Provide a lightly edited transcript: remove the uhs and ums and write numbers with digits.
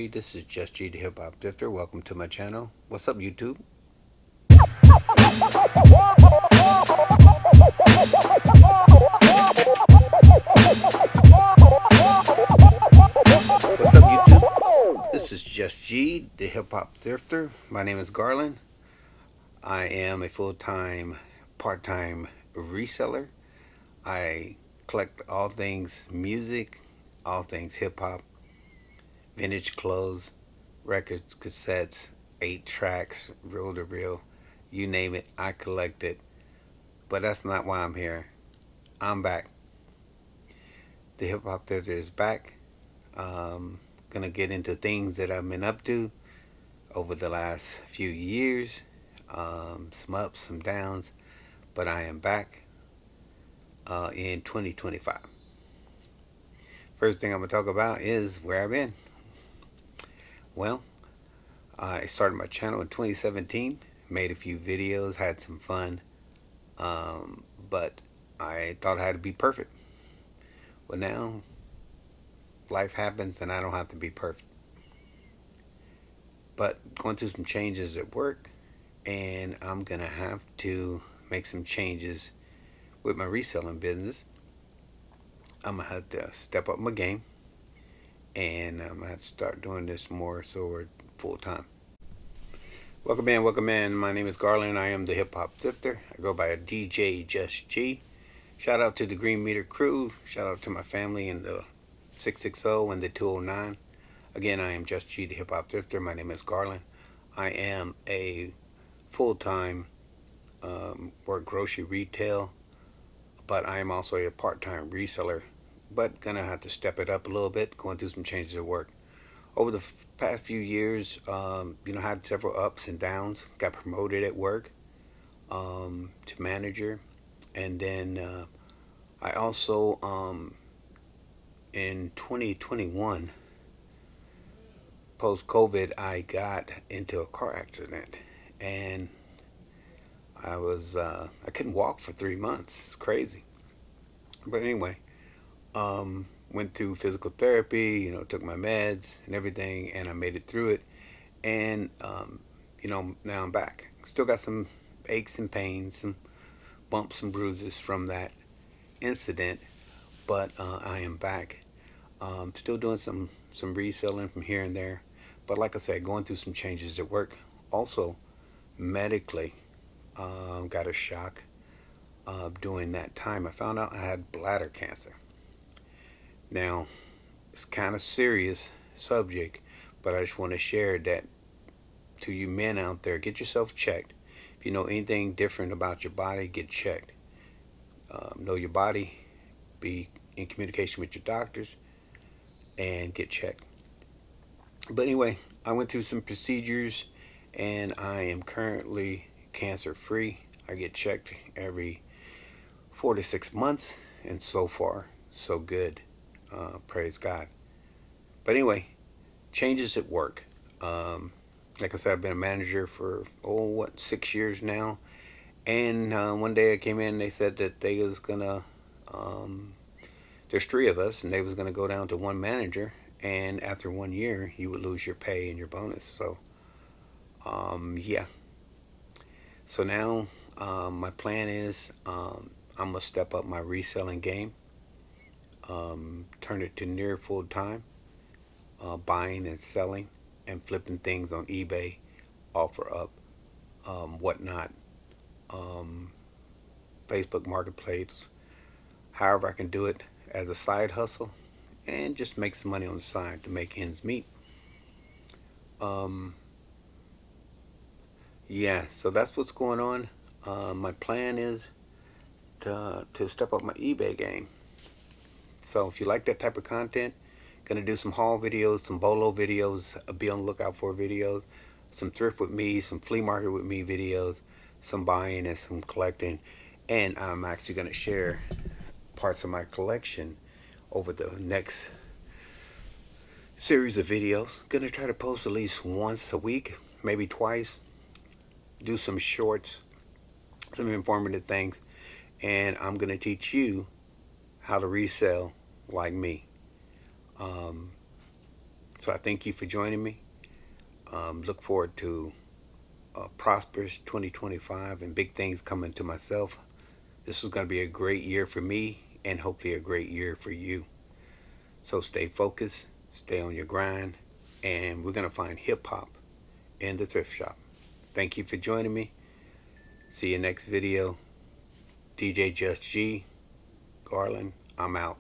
This is Just G, the Hip Hop Drifter. Welcome to my channel. What's up, YouTube? What's up, YouTube? This is Just G, the Hip Hop Drifter. My name is Garland. I am a full-time, part-time reseller. I collect all things music, all things hip hop, vintage clothes, records, cassettes, 8 tracks, reel to reel, you name it, I collect it. But that's not why I'm here. I'm back. The Hip Hop Theater is back. Gonna get into things that I've been up to over the last few years. Some ups, some downs, but I am back in 2025. First thing I'm gonna talk about is where I've been. Well, I started my channel in 2017, made a few videos, had some fun, but I thought I had to be perfect. Well, now life happens and I don't have to be perfect. But going through some changes at work, and I'm gonna have to make some changes with my reselling business. I'm gonna have to step up my game, and I'm gonna have to start doing this more so full time. Welcome in. My name is Garland. I am the Hip Hop Drifter. I go by a DJ Just G. Shout out to the Green Meter crew. Shout out to my family in the 660 and the 209. Again, I am Just G, the Hip Hop Drifter. My name is Garland. I am a full-time work grocery retail, but I am also a part-time reseller, but gonna have to step it up a little bit, going through some changes at work. Over the past few years, had several ups and downs. Got promoted at work to manager, and then I also in 2021, post COVID, I got into a car accident, and I couldn't walk for 3 months. It's crazy. But anyway, went through physical therapy, took my meds and everything, and I made it through it. And now I'm back. Still got some aches and pains, some bumps and bruises from that incident, but I am back. Still doing some reselling from here and there, but like I said, going through some changes at work. Also, medically, got a shock during that time. I found out I had bladder cancer. Now, it's kind of serious subject, but I just want to share that to you men out there. Get yourself checked. If you know anything different about your body, get checked. Know your body. Be in communication with your doctors and get checked. But anyway, I went through some procedures and I am currently cancer free. I get checked every 4 to 6 months, and so far, so good. Praise God. But anyway, changes at work. Like I said, I've been a manager for 6 years now. And one day I came in and they said that they was gonna there's 3 of us, and they was gonna go down to one manager, and after 1 year you would lose your pay and your bonus. So yeah. So now my plan is I'm gonna step up my reselling game, turn it to near full time, buying and selling and flipping things on eBay, OfferUp, whatnot, Facebook Marketplace, however I can do it as a side hustle, and just make some money on the side to make ends meet. Yeah, so that's what's going on. My plan is to step up my eBay game. So if you like that type of content, gonna do some haul videos, some bolo videos, be on the lookout for videos, some thrift with me, some flea market with me videos, some buying and some collecting. And I'm actually gonna share parts of my collection over the next series of videos. Gonna try to post at least once a week, maybe twice. Do some shorts, some informative things, and I'm gonna teach you how to resell like me. So I thank you for joining me. Look forward to a prosperous 2025 and big things coming to myself. This is going to be a great year for me and hopefully a great year for you. So stay focused, stay on your grind, and we're going to find hip hop in the thrift shop. Thank you for joining me. See you next video. DJ Just G, Garland, I'm out.